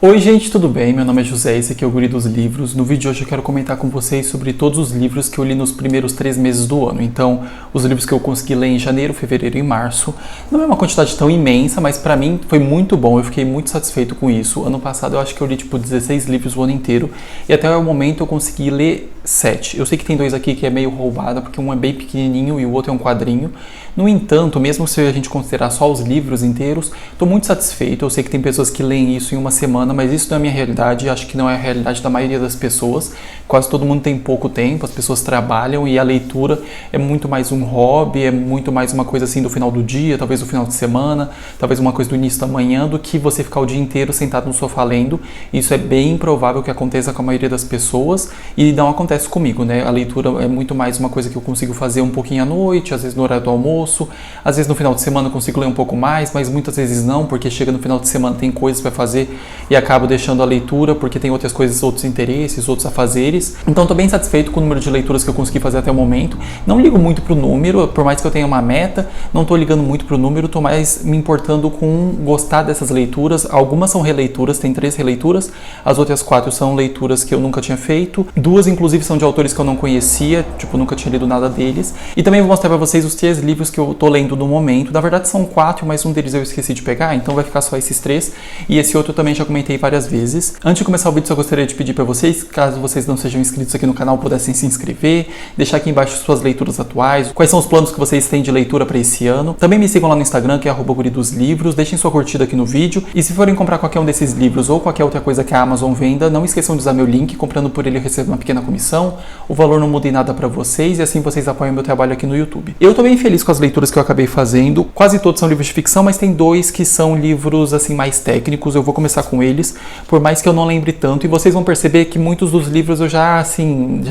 Oi gente, tudo bem? Meu nome é José, esse aqui é o Guri dos Livros. No vídeo de hoje eu quero comentar com vocês sobre todos os livros que eu li nos primeiros 3 meses do ano. Então, os livros que eu consegui ler em janeiro, fevereiro e março. Não é uma quantidade tão imensa, mas pra mim foi muito bom, eu fiquei muito satisfeito com isso. Ano passado eu acho que eu li 16 livros o ano inteiro e até o momento eu consegui ler 7. Eu sei que tem 2 aqui que é meio roubada, porque um é bem pequenininho e o outro é um quadrinho. No entanto, mesmo se a gente considerar só os livros inteiros, estou muito satisfeito. Eu sei que tem pessoas que leem isso em uma semana, mas isso não é a minha realidade, acho que não é a realidade da maioria das pessoas. Quase todo mundo tem pouco tempo, as pessoas trabalham e a leitura é muito mais um hobby, é muito mais uma coisa assim do final do dia, talvez do final de semana, talvez uma coisa do início da manhã, do que você ficar o dia inteiro sentado no sofá lendo. Isso é bem improvável que aconteça com a maioria das pessoas e não acontece comigo, né? A leitura é muito mais uma coisa que eu consigo fazer um pouquinho à noite, às vezes no horário do almoço, às vezes no final de semana eu consigo ler um pouco mais, mas muitas vezes não, porque chega no final de semana tem coisas para fazer e acabo deixando a leitura porque tem outras coisas, outros interesses, outros afazeres. Então estou bem satisfeito com o número de leituras que eu consegui fazer até o momento. Não ligo muito pro número, por mais que eu tenha uma meta, não estou ligando muito pro número, estou mais me importando com gostar dessas leituras. Algumas são releituras, tem 3 releituras, as outras 4 são leituras que eu nunca tinha feito, 2 inclusive são de autores que eu não conhecia, tipo, nunca tinha lido nada deles. E também vou mostrar para vocês os 3 livros que eu tô lendo no momento. Na verdade são 4, mas um deles eu esqueci de pegar, então vai ficar só esses 3. E esse outro eu também já comentei várias vezes. Antes de começar o vídeo, só gostaria de pedir para vocês, caso vocês não sejam inscritos aqui no canal, pudessem se inscrever, deixar aqui embaixo suas leituras atuais, quais são os planos que vocês têm de leitura para esse ano. Também me sigam lá no Instagram, que é @guridosLivros, deixem sua curtida aqui no vídeo. E se forem comprar qualquer um desses livros ou qualquer outra coisa que a Amazon venda, não esqueçam de usar meu link, comprando por ele eu recebo uma pequena comissão. O valor não muda em nada para vocês e assim vocês apoiam meu trabalho aqui no YouTube. Eu tô bem feliz com as leituras que eu acabei fazendo. Quase todos são livros de ficção, mas tem 2 que são livros assim mais técnicos. Eu vou começar com eles, por mais que eu não lembre tanto, e vocês vão perceber que muitos dos livros eu já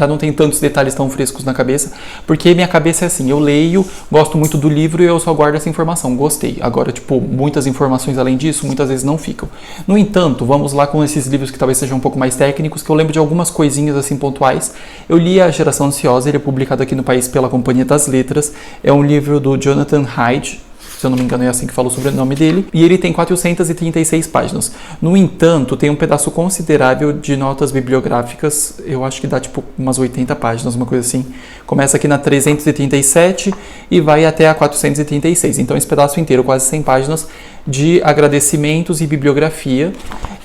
não tenho tantos detalhes tão frescos na cabeça, porque minha cabeça é assim, eu leio, gosto muito do livro e eu só guardo essa informação, gostei. Agora, muitas informações além disso, muitas vezes não ficam. No entanto, vamos lá com esses livros que talvez sejam um pouco mais técnicos, que eu lembro de algumas coisinhas assim pontuais. Eu li A Geração Ansiosa, ele é publicado aqui no país pela Companhia das Letras, é um livro do Jonathan Haidt, se eu não me engano é assim que fala o sobrenome dele, e ele tem 436 páginas. No entanto, tem um pedaço considerável de notas bibliográficas, eu acho que dá umas 80 páginas, uma coisa assim. Começa aqui na 337 e vai até a 436, então esse pedaço inteiro, quase 100 páginas, de agradecimentos e bibliografia.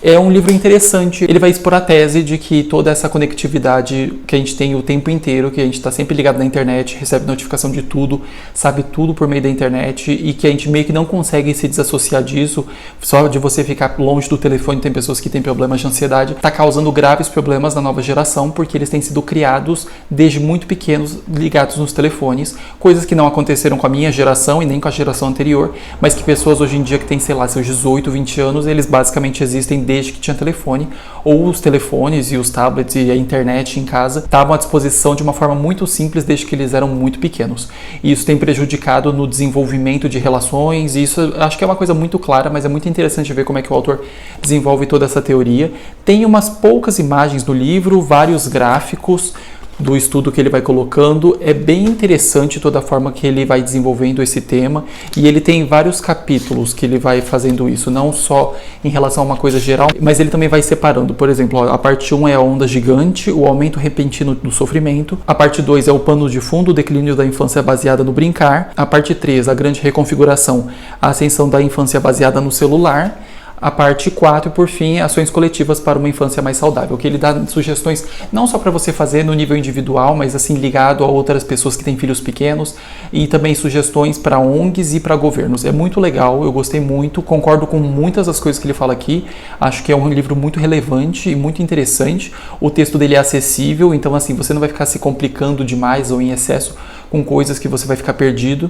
É um livro interessante, ele vai expor a tese de que toda essa conectividade que a gente tem o tempo inteiro, que a gente está sempre ligado na internet, recebe notificação de tudo, sabe tudo por meio da internet e que a gente meio que não consegue se desassociar disso, só de você ficar longe do telefone, tem pessoas que têm problemas de ansiedade, está causando graves problemas na nova geração, porque eles têm sido criados desde muito pequenos, ligados nos telefones, coisas que não aconteceram com a minha geração e nem com a geração anterior, mas que pessoas hoje em dia que têm, sei lá, seus 18, 20 anos, eles basicamente existem desde que tinha telefone, ou os telefones e os tablets e a internet em casa estavam à disposição de uma forma muito simples desde que eles eram muito pequenos. E isso tem prejudicado no desenvolvimento de relações, e isso acho que é uma coisa muito clara, mas é muito interessante ver como é que o autor desenvolve toda essa teoria. Tem umas poucas imagens no livro, vários gráficos do estudo que ele vai colocando, é bem interessante toda a forma que ele vai desenvolvendo esse tema, e ele tem vários capítulos que ele vai fazendo isso, não só em relação a uma coisa geral, mas ele também vai separando. Por exemplo, a parte 1 é a onda gigante, o aumento repentino do sofrimento, a parte 2 é o pano de fundo, o declínio da infância baseada no brincar, a parte 3, a grande reconfiguração, a ascensão da infância baseada no celular, a parte 4, por fim, ações coletivas para uma infância mais saudável, que ele dá sugestões não só para você fazer no nível individual, mas assim ligado a outras pessoas que têm filhos pequenos, e também sugestões para ONGs e para governos. É muito legal, eu gostei muito, concordo com muitas das coisas que ele fala aqui, acho que é um livro muito relevante e muito interessante. O texto dele é acessível, então assim, você não vai ficar se complicando demais ou em excesso com coisas que você vai ficar perdido,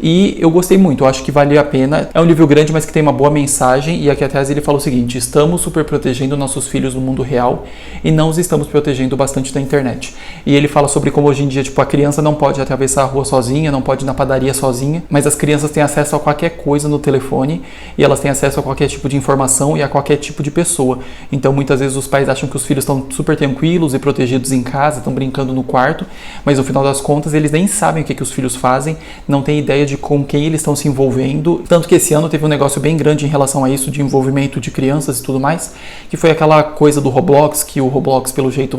e eu gostei muito, eu acho que vale a pena. É um livro grande, mas que tem uma boa mensagem, e aqui atrás ele fala o seguinte: estamos super protegendo nossos filhos no mundo real e não os estamos protegendo bastante da internet. E ele fala sobre como hoje em dia, a criança não pode atravessar a rua sozinha, não pode ir na padaria sozinha, mas as crianças têm acesso a qualquer coisa no telefone, e elas têm acesso a qualquer tipo de informação e a qualquer tipo de pessoa. Então muitas vezes os pais acham que os filhos estão super tranquilos e protegidos em casa, estão brincando no quarto, mas no final das contas eles nem sabem sabem o que os filhos fazem, não têm ideia de com quem eles estão se envolvendo. Tanto que esse ano teve um negócio bem grande em relação a isso, de envolvimento de crianças e tudo mais, que foi aquela coisa do Roblox, que o Roblox, pelo jeito,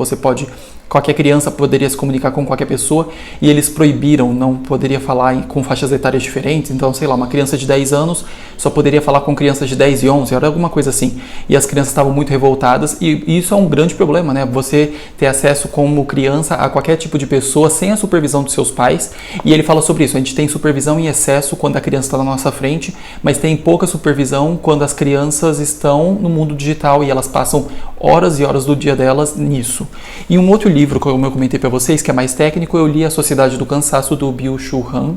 qualquer criança poderia se comunicar com qualquer pessoa, e eles proibiram, não poderia falar com faixas etárias diferentes. Então, sei lá, uma criança de 10 anos só poderia falar com crianças de 10 e 11, era alguma coisa assim. E as crianças estavam muito revoltadas, e isso é um grande problema, né? Você ter acesso como criança a qualquer tipo de pessoa sem a supervisão dos seus pais. E ele fala sobre isso: a gente tem supervisão em excesso quando a criança está na nossa frente, mas tem pouca supervisão quando as crianças estão no mundo digital e elas passam horas e horas do dia delas nisso. E um outro livro, como eu comentei para vocês, que é mais técnico, eu li A Sociedade do Cansaço, do Byung-Chul Han.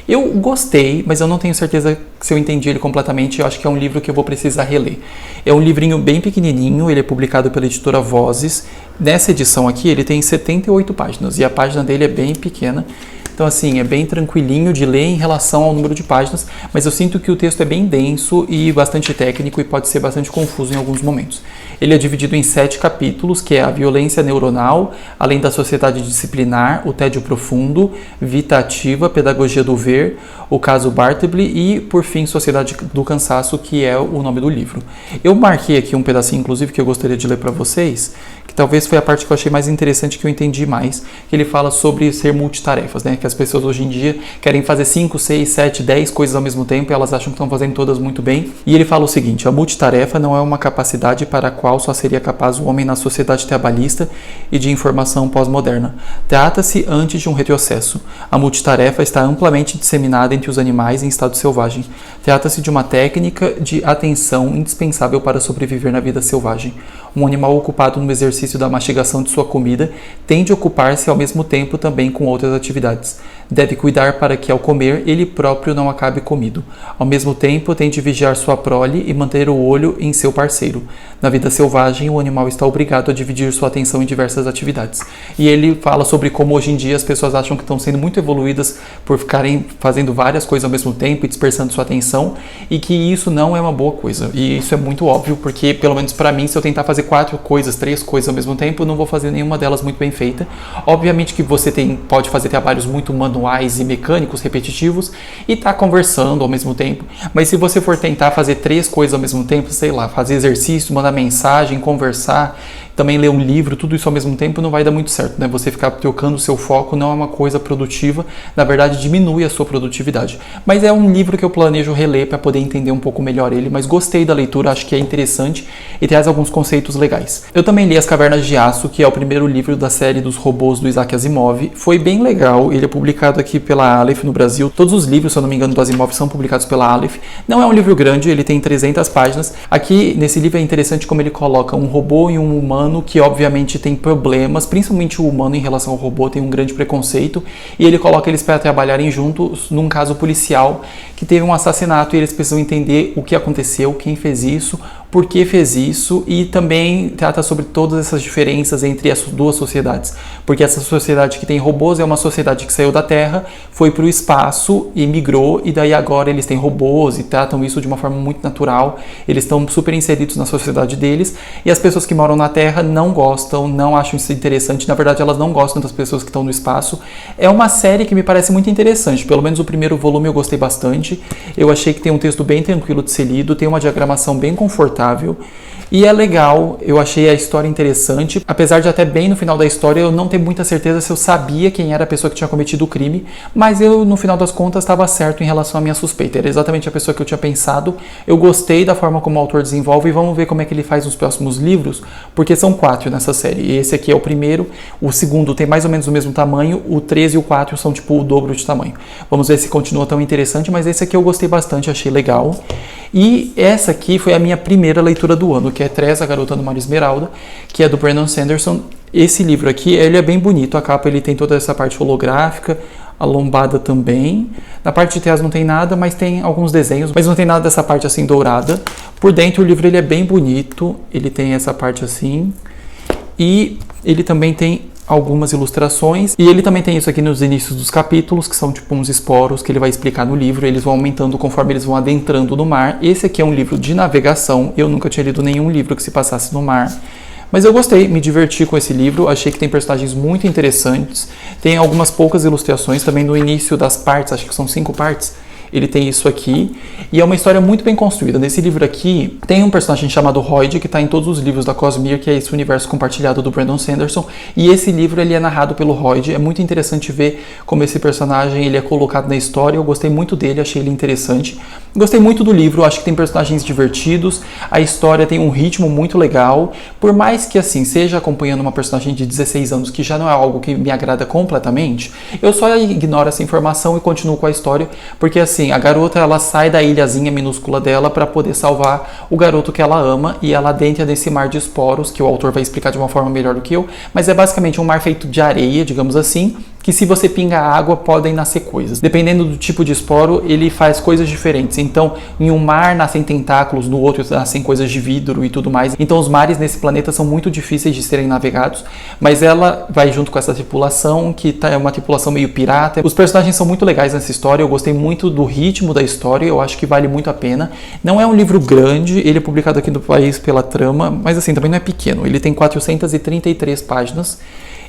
Eu gostei, mas eu não tenho certeza se eu entendi ele completamente. Eu acho que é um livro que eu vou precisar reler. É um livrinho bem pequenininho, ele é publicado pela editora Vozes. Nessa edição aqui, ele tem 78 páginas, e a página dele é bem pequena. Então, assim, é bem tranquilinho de ler em relação ao número de páginas, mas eu sinto que o texto é bem denso e bastante técnico e pode ser bastante confuso em alguns momentos. Ele é dividido em 7 capítulos, que é a violência neuronal, além da sociedade disciplinar, o tédio profundo, vida ativa, pedagogia do ver, o caso Bartleby e, por fim, Sociedade do Cansaço, que é o nome do livro. Eu marquei aqui um pedacinho, inclusive, que eu gostaria de ler para vocês, que talvez foi a parte que eu achei mais interessante, que eu entendi mais, que ele fala sobre ser multitarefas, né? Que as pessoas hoje em dia querem fazer 5, 6, 7, 10 coisas ao mesmo tempo e elas acham que estão fazendo todas muito bem. E ele fala o seguinte: a multitarefa não é uma capacidade para a qual só seria capaz o homem na sociedade trabalhista e de informação pós-moderna. Trata-se antes de um retrocesso. A multitarefa está amplamente disseminada entre os animais em estado selvagem. Trata-se de uma técnica de atenção indispensável para sobreviver na vida selvagem. Um animal ocupado no exercício da mastigação de sua comida tende a ocupar-se ao mesmo tempo também com outras atividades. Deve cuidar para que, ao comer, ele próprio não acabe comido. Ao mesmo tempo, tem de vigiar sua prole e manter o olho em seu parceiro. Na vida selvagem, o animal está obrigado a dividir sua atenção em diversas atividades. E ele fala sobre como hoje em dia as pessoas acham que estão sendo muito evoluídas por ficarem fazendo várias coisas ao mesmo tempo e dispersando sua atenção, e que isso não é uma boa coisa. E isso é muito óbvio, porque, pelo menos para mim, se eu tentar fazer 4 coisas, 3 coisas ao mesmo tempo, eu não vou fazer nenhuma delas muito bem feita. Obviamente que você pode fazer trabalhos muito manuais e mecânicos, repetitivos, e tá conversando ao mesmo tempo. Mas se você for tentar fazer 3 coisas ao mesmo tempo, sei lá, fazer exercício, mandar mensagem, conversar, também ler um livro, tudo isso ao mesmo tempo, não vai dar muito certo, né? Você ficar trocando o seu foco não é uma coisa produtiva, na verdade diminui a sua produtividade. Mas é um livro que eu planejo reler para poder entender um pouco melhor ele, mas gostei da leitura, acho que é interessante e traz alguns conceitos legais. Eu também li As Cavernas de Aço, que é o primeiro livro da série dos robôs do Isaac Asimov. Foi bem legal, ele é publicado aqui pela Aleph no Brasil. Todos os livros, se eu não me engano, do Asimov são publicados pela Aleph. Não é um livro grande, ele tem 300 páginas. Aqui, nesse livro, é interessante como ele coloca um robô e um humano que obviamente tem problemas, principalmente o humano em relação ao robô tem um grande preconceito, e ele coloca eles para trabalharem juntos num caso policial que teve um assassinato e eles precisam entender o que aconteceu, quem fez isso, por que fez isso, e também trata sobre todas essas diferenças entre as duas sociedades, porque essa sociedade que tem robôs é uma sociedade que saiu da Terra, foi para o espaço e migrou, e daí agora eles têm robôs e tratam isso de uma forma muito natural, eles estão super inseridos na sociedade deles, e as pessoas que moram na Terra não gostam, não acham isso interessante, na verdade elas não gostam das pessoas que estão no espaço. É uma série que me parece muito interessante, pelo menos o primeiro volume eu gostei bastante, eu achei que tem um texto bem tranquilo de ser lido, tem uma diagramação bem confortável, e é legal, eu achei a história interessante, apesar de até bem no final da história eu não ter muita certeza se eu sabia quem era a pessoa que tinha cometido o crime, mas eu no final das contas estava certo em relação à minha suspeita, era exatamente a pessoa que eu tinha pensado. Eu gostei da forma como o autor desenvolve e vamos ver como é que ele faz nos próximos livros, porque são 4 nessa série, e esse aqui é o primeiro, o segundo tem mais ou menos o mesmo tamanho, o 3 e o 4 são tipo o dobro de tamanho. Vamos ver se continua tão interessante, mas esse aqui eu gostei bastante, achei legal. E essa aqui foi a minha primeira leitura do ano, que é Tress, a Garota do Mar Esmeralda, que é do Brandon Sanderson. Esse livro aqui, ele é bem bonito, a capa ele tem toda essa parte holográfica, a lombada também. Na parte de trás não tem nada, mas tem alguns desenhos, mas não tem nada dessa parte assim dourada. Por dentro o livro ele é bem bonito, ele tem essa parte assim, e ele também tem algumas ilustrações, e ele também tem isso aqui nos inícios dos capítulos, que são tipo uns esporos que ele vai explicar no livro, eles vão aumentando conforme eles vão adentrando no mar. Esse aqui é um livro de navegação, eu nunca tinha lido nenhum livro que se passasse no mar, Mas eu gostei, me diverti com esse livro, achei que tem personagens muito interessantes, tem algumas poucas ilustrações, também no início das partes, acho que são 5 partes, ele tem isso aqui, e é uma história muito bem construída. Nesse livro aqui, tem um personagem chamado Royd, que está em todos os livros da Cosmere, que é esse universo compartilhado do Brandon Sanderson, e esse livro ele é narrado pelo Royd. É muito interessante ver como esse personagem ele é colocado na história. Eu gostei muito dele, achei ele interessante. Gostei muito do livro, acho que tem personagens divertidos, a história tem um ritmo muito legal, por mais que assim, seja acompanhando uma personagem de 16 anos, que já não é algo que me agrada completamente, eu só ignoro essa informação e continuo com a história, porque assim, a garota ela sai da ilhazinha minúscula dela para poder salvar o garoto que ela ama, e ela adentra nesse mar de esporos, que o autor vai explicar de uma forma melhor do que eu, mas é basicamente um mar feito de areia, digamos assim, que se você pinga água podem nascer coisas. Dependendo do tipo de esporo, ele faz coisas diferentes. Então, em um mar nascem tentáculos, no outro nascem coisas de vidro e tudo mais. Então, os mares nesse planeta são muito difíceis de serem navegados, mas ela vai junto com essa tripulação, que é uma tripulação meio pirata. Os personagens são muito legais nessa história, eu gostei muito do ritmo da história, eu acho que vale muito a pena. Não é um livro grande, ele é publicado aqui no país pela Trama, mas assim, também não é pequeno. Ele tem 433 páginas.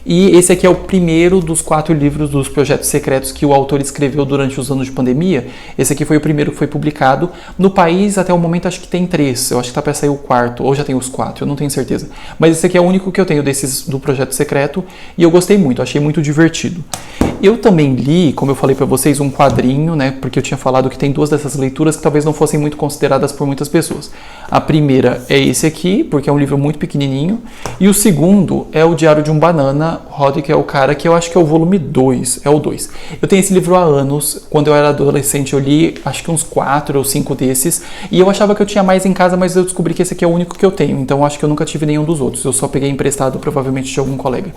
E esse aqui é o primeiro dos 4 livros dos projetos secretos que o autor escreveu durante os anos de pandemia. Esse aqui foi o primeiro que foi publicado. No país, até o momento, acho que tem 3. Eu acho que tá para sair o 4, ou já tem os 4, eu não tenho certeza. Mas esse aqui é o único que eu tenho desses do projeto secreto e eu gostei muito, achei muito divertido. Eu também li, como eu falei para vocês, um quadrinho, né? Porque eu tinha falado que tem 2 dessas leituras que talvez não fossem muito consideradas por muitas pessoas. A primeira é esse aqui, porque é um livro muito pequenininho. E o segundo é o Diário de um Banana, Roddy, que é o cara que eu acho que é o volume 2, é o 2. Eu tenho esse livro há anos, quando eu era adolescente eu li acho que uns 4 ou 5 desses, e eu achava que eu tinha mais em casa, mas eu descobri que esse aqui é o único que eu tenho, então acho que eu nunca tive nenhum dos outros, eu só peguei emprestado provavelmente de algum colega.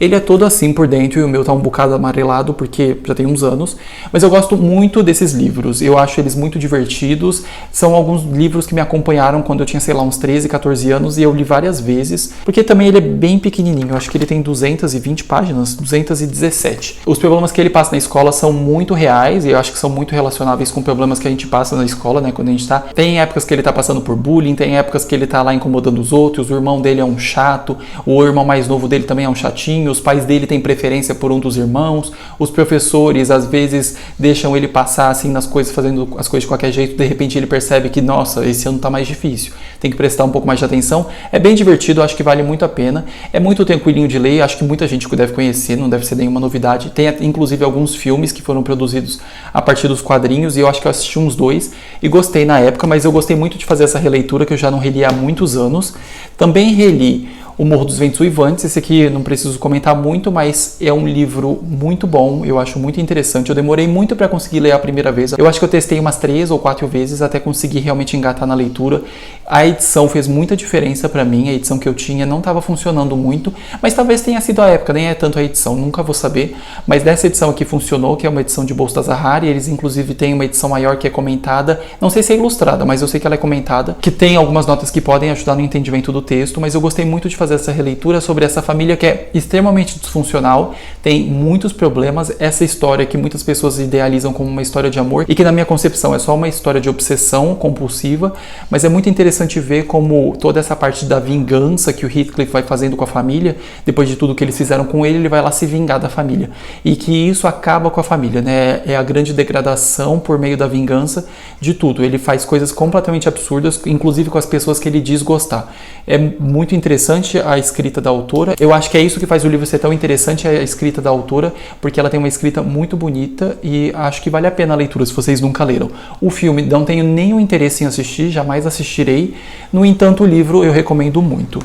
Ele é todo assim por dentro, e o meu tá um bocado amarelado, porque já tem uns anos, mas eu gosto muito desses livros, eu acho eles muito divertidos, são alguns livros que me acompanharam quando eu tinha, sei lá, uns 13, 14 anos, e eu li várias vezes, porque também ele é bem pequenininho, eu acho que ele tem 220 páginas, 217. Os problemas que ele passa na escola são muito reais, e eu acho que são muito relacionáveis com problemas que a gente passa na escola, né, quando a gente tá. Tem épocas que ele tá passando por bullying, tem épocas que ele tá lá incomodando os outros, o irmão dele é um chato, o irmão mais novo dele também é um chatinho, os pais dele têm preferência por um dos irmãos, os professores às vezes deixam ele passar assim nas coisas, fazendo as coisas de qualquer jeito, de repente ele percebe que, nossa, esse ano tá mais difícil, tem que prestar um pouco mais de atenção. É bem divertido, acho que vale muito a pena, é muito tranquilinho de ler, acho que muita gente deve conhecer, não deve ser nenhuma novidade. Tem inclusive alguns filmes que foram produzidos a partir dos quadrinhos, e eu acho que eu assisti uns 2 e gostei na época, mas eu gostei muito de fazer essa releitura que eu já não reli há muitos anos. Também reli O Morro dos Ventos Uivantes, esse aqui não preciso comentar muito, mas é um livro muito bom, eu acho muito interessante. Eu demorei muito para conseguir ler a primeira vez, eu acho que eu testei umas 3 ou 4 vezes até conseguir realmente engatar na leitura. A edição fez muita diferença para mim, a edição que eu tinha não estava funcionando muito, mas talvez tenha sido a época, nem é tanto a edição, nunca vou saber, mas dessa edição aqui funcionou, que é uma edição de bolsa da Zahari, eles inclusive têm uma edição maior que é comentada, não sei se é ilustrada, mas eu sei que ela é comentada, que tem algumas notas que podem ajudar no entendimento do texto, mas eu gostei muito de fazer essa releitura sobre essa família que é extremamente disfuncional, tem muitos problemas, essa história que muitas pessoas idealizam como uma história de amor, e que na minha concepção é só uma história de obsessão compulsiva, mas é muito interessante ver como toda essa parte da vingança que o Heathcliff vai fazendo com a família, depois de tudo que eles fizeram com ele, ele vai lá se vingar da família, e que isso acaba com a família, né? É a grande degradação por meio da vingança de tudo. Ele faz coisas completamente absurdas, inclusive com as pessoas que ele diz gostar. É muito interessante a escrita da autora, eu acho que é isso que faz o livro ser tão interessante, a escrita da autora, porque ela tem uma escrita muito bonita, e acho que vale a pena a leitura se vocês nunca leram. O filme não tenho nenhum interesse em assistir, jamais assistirei. No entanto, o livro eu recomendo muito.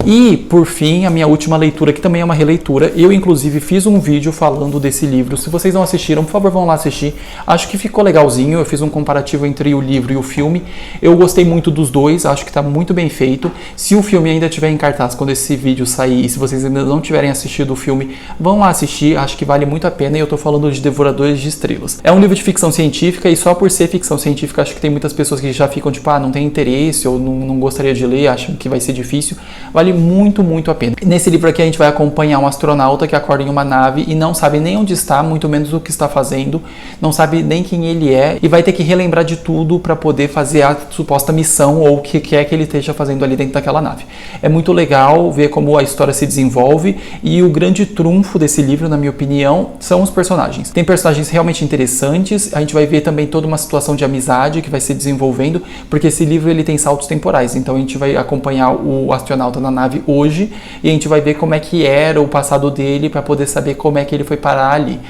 E, por fim, a minha última leitura, que também é uma releitura, eu inclusive fiz um vídeo falando desse livro. Se vocês não assistiram, por favor, vão lá assistir. Acho que ficou legalzinho, eu fiz um comparativo entre o livro e o filme. Eu gostei muito dos dois, acho que está muito bem feito. Se o filme ainda estiver em cartaz quando esse vídeo sair, e se vocês ainda não tiverem assistido o filme, vão lá assistir, acho que vale muito a pena, e eu tô falando de Devoradores de Estrelas. É um livro de ficção científica, e só por ser ficção científica, acho que tem muitas pessoas que já ficam tipo, não tem interesse, ou não gostaria de ler, acham que vai ser difícil. Vale muito, muito a pena. Nesse livro aqui a gente vai acompanhar um astronauta que acorda em uma nave e não sabe nem onde está, muito menos o que está fazendo, não sabe nem quem ele é, e vai ter que relembrar de tudo para poder fazer a suposta missão ou o que quer que ele esteja fazendo ali dentro daquela nave. É muito legal, legal ver como a história se desenvolve, e o grande trunfo desse livro, na minha opinião, são os personagens. Tem personagens realmente interessantes, a gente vai ver também toda uma situação de amizade que vai se desenvolvendo, porque esse livro ele tem saltos temporais, então a gente vai acompanhar o astronauta na nave hoje, e a gente vai ver como é que era o passado dele para poder saber como é que ele foi parar ali.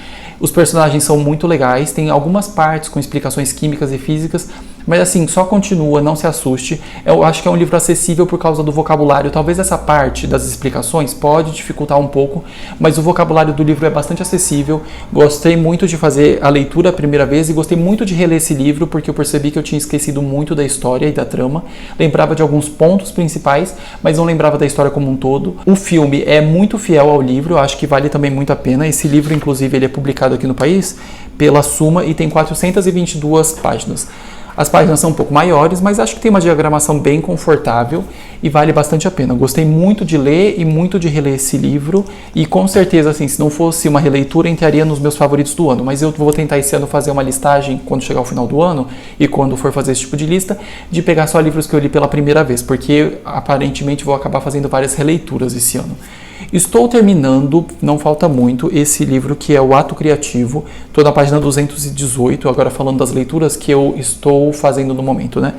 Os personagens são muito legais, tem algumas partes com explicações químicas e físicas, mas assim, só continua, não se assuste. Eu acho que é um livro acessível por causa do vocabulário. Talvez essa parte das explicações pode dificultar um pouco, mas o vocabulário do livro é bastante acessível. Gostei muito de fazer a leitura a primeira vez e gostei muito de reler esse livro, porque eu percebi que eu tinha esquecido muito da história e da trama. Lembrava de alguns pontos principais, mas não lembrava da história como um todo. O filme é muito fiel ao livro, eu acho que vale também muito a pena. Esse livro, inclusive, ele é publicado aqui no país pela Suma e tem 422 páginas. As páginas são um pouco maiores, mas acho que tem uma diagramação bem confortável e vale bastante a pena. Gostei muito de ler e muito de reler esse livro, e com certeza, assim, se não fosse uma releitura, entraria nos meus favoritos do ano. Mas eu vou tentar esse ano fazer uma listagem, quando chegar ao final do ano e quando for fazer esse tipo de lista, de pegar só livros que eu li pela primeira vez, porque aparentemente vou acabar fazendo várias releituras esse ano. Estou terminando, não falta muito, esse livro que é o Ato Criativo. Estou na página 218, agora falando das leituras que eu estou fazendo no momento, né?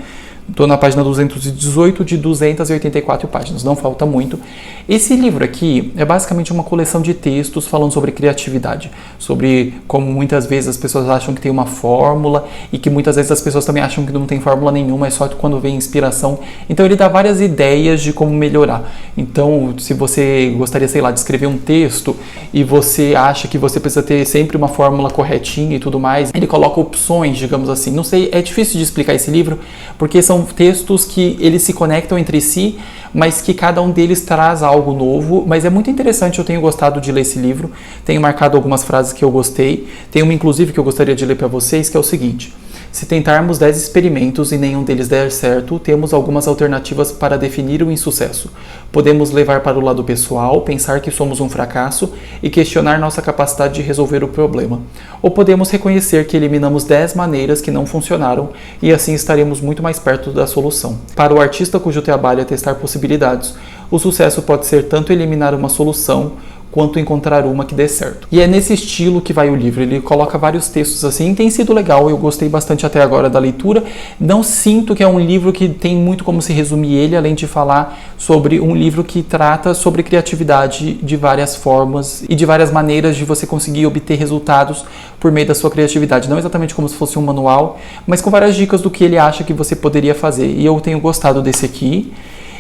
Estou na página 218 de 284 páginas, não falta muito. Esse livro aqui é basicamente uma coleção de textos falando sobre criatividade, sobre como muitas vezes as pessoas acham que tem uma fórmula e que muitas vezes as pessoas também acham que não tem fórmula nenhuma, é só quando vem inspiração. Então ele dá várias ideias de como melhorar. Então, se você gostaria, sei lá, de escrever um texto e você acha que você precisa ter sempre uma fórmula corretinha e tudo mais, ele coloca opções, digamos assim. Não sei, é difícil de explicar esse livro, porque são textos que eles se conectam entre si, mas que cada um deles traz algo novo, mas é muito interessante, eu tenho gostado de ler esse livro, tenho marcado algumas frases que eu gostei, tem uma inclusive que eu gostaria de ler para vocês, que é o seguinte: se tentarmos 10 experimentos e nenhum deles der certo, temos algumas alternativas para definir o insucesso. Podemos levar para o lado pessoal, pensar que somos um fracasso e questionar nossa capacidade de resolver o problema. Ou podemos reconhecer que eliminamos 10 maneiras que não funcionaram e assim estaremos muito mais perto da solução. Para o artista cujo trabalho é testar possibilidades, o sucesso pode ser tanto eliminar uma solução quanto encontrar uma que dê certo. E é nesse estilo que vai o livro, ele coloca vários textos assim, tem sido legal, eu gostei bastante até agora da leitura. Não sinto que é um livro que tem muito como se resumir ele, além de falar sobre um livro que trata sobre criatividade de várias formas e de várias maneiras de você conseguir obter resultados por meio da sua criatividade. Não exatamente como se fosse um manual, mas com várias dicas do que ele acha que você poderia fazer. E eu tenho gostado desse aqui.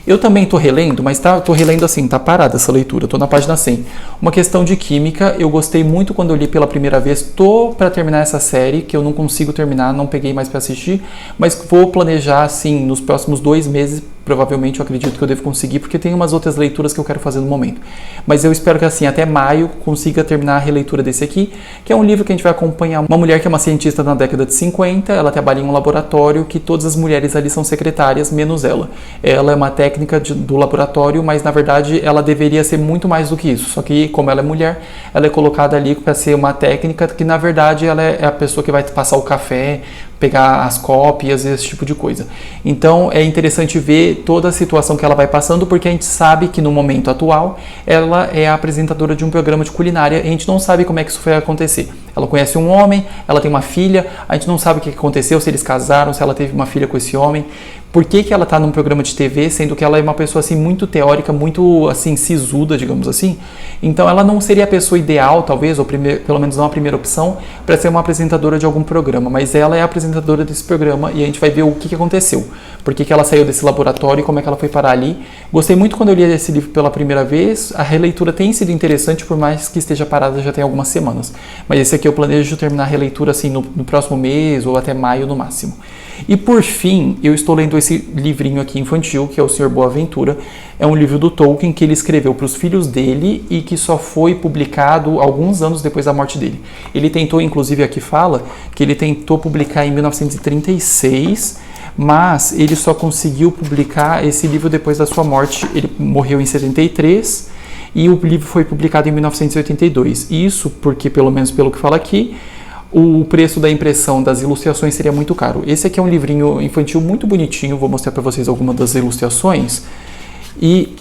Eu também estou relendo, mas estou relendo assim, tá parada essa leitura, estou na página 100. Uma questão de química, eu gostei muito quando eu li pela primeira vez, estou para terminar essa série, que eu não consigo terminar, não peguei mais para assistir, mas vou planejar assim, nos próximos 2 meses, provavelmente eu acredito que eu devo conseguir, porque tem umas outras leituras que eu quero fazer no momento. Mas eu espero que assim, até maio, consiga terminar a releitura desse aqui, que é um livro que a gente vai acompanhar uma mulher que é uma cientista na década de 50, ela trabalha em um laboratório que todas as mulheres ali são secretárias, menos ela. Ela é uma técnica do laboratório, mas na verdade ela deveria ser muito mais do que isso. Só que como ela é mulher, ela é colocada ali para ser uma técnica que na verdade ela é a pessoa que vai passar o café, pegar as cópias, esse tipo de coisa. Então é interessante ver toda a situação que ela vai passando, porque a gente sabe que no momento atual ela é a apresentadora de um programa de culinária e a gente não sabe como é que isso foi acontecer. Ela conhece um homem, ela tem uma filha, a gente não sabe o que aconteceu, se eles casaram, se ela teve uma filha com esse homem. Por que ela está num programa de TV, sendo que ela é uma pessoa assim muito teórica, muito assim sisuda, digamos assim? Então ela não seria a pessoa ideal, talvez, ou pelo menos não a primeira opção, para ser uma apresentadora de algum programa, mas ela é a apresentadora desse programa e a gente vai ver o que aconteceu. Por que ela saiu desse laboratório e como é que ela foi parar ali. Gostei muito quando eu li esse livro pela primeira vez, a releitura tem sido interessante, por mais que esteja parada já tem algumas semanas. Mas esse aqui eu planejo terminar a releitura assim no próximo mês ou até maio no máximo. E por fim, eu estou lendo esse livrinho aqui infantil, que é o Senhor Boaventura. É um livro do Tolkien que ele escreveu para os filhos dele e que só foi publicado alguns anos depois da morte dele. Ele tentou, inclusive aqui fala, que ele tentou publicar em 1936, mas ele só conseguiu publicar esse livro depois da sua morte. Ele morreu em 73 e o livro foi publicado em 1982. Isso porque, pelo menos pelo que fala aqui, o preço da impressão das ilustrações seria muito caro. Esse aqui é um livrinho infantil muito bonitinho, vou mostrar para vocês algumas das ilustrações, e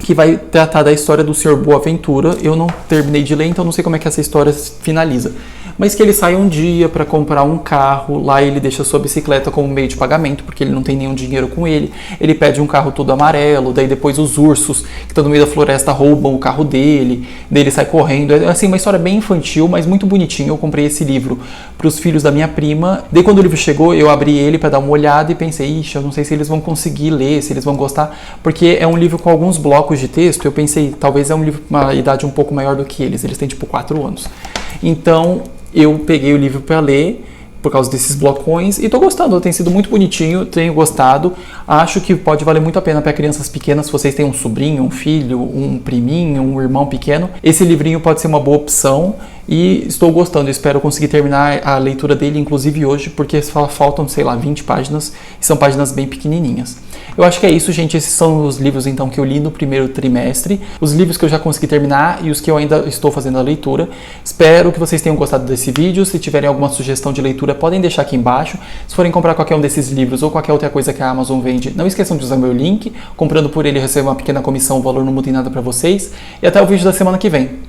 que vai tratar da história do Sr. Boaventura. Eu não terminei de ler, então não sei como é que essa história finaliza. Mas que ele sai um dia para comprar um carro, lá ele deixa sua bicicleta como meio de pagamento, porque ele não tem nenhum dinheiro com ele. Ele pede um carro todo amarelo, daí depois os ursos que estão no meio da floresta roubam o carro dele, daí ele sai correndo. É assim, uma história bem infantil, mas muito bonitinha. Eu comprei esse livro para os filhos da minha prima. Daí quando o livro chegou, eu abri ele para dar uma olhada e pensei, ixi, eu não sei se eles vão conseguir ler, se eles vão gostar, porque é um livro com alguns blocos de texto. Eu pensei, talvez é um livro com uma idade um pouco maior do que eles têm tipo 4 anos. Então eu peguei o livro para ler por causa desses blocões e tô gostando, tem sido muito bonitinho, tenho gostado. Acho que pode valer muito a pena para crianças pequenas, se vocês têm um sobrinho, um filho, um priminho, um irmão pequeno. Esse livrinho pode ser uma boa opção e estou gostando, espero conseguir terminar a leitura dele, inclusive hoje, porque faltam, sei lá, 20 páginas e são páginas bem pequenininhas. Eu acho que é isso, gente. Esses são os livros, então, que eu li no primeiro trimestre. Os livros que eu já consegui terminar e os que eu ainda estou fazendo a leitura. Espero que vocês tenham gostado desse vídeo. Se tiverem alguma sugestão de leitura, podem deixar aqui embaixo. Se forem comprar qualquer um desses livros ou qualquer outra coisa que a Amazon vende, não esqueçam de usar meu link. Comprando por ele, eu recebo uma pequena comissão, o valor não muda em nada para vocês. E até o vídeo da semana que vem.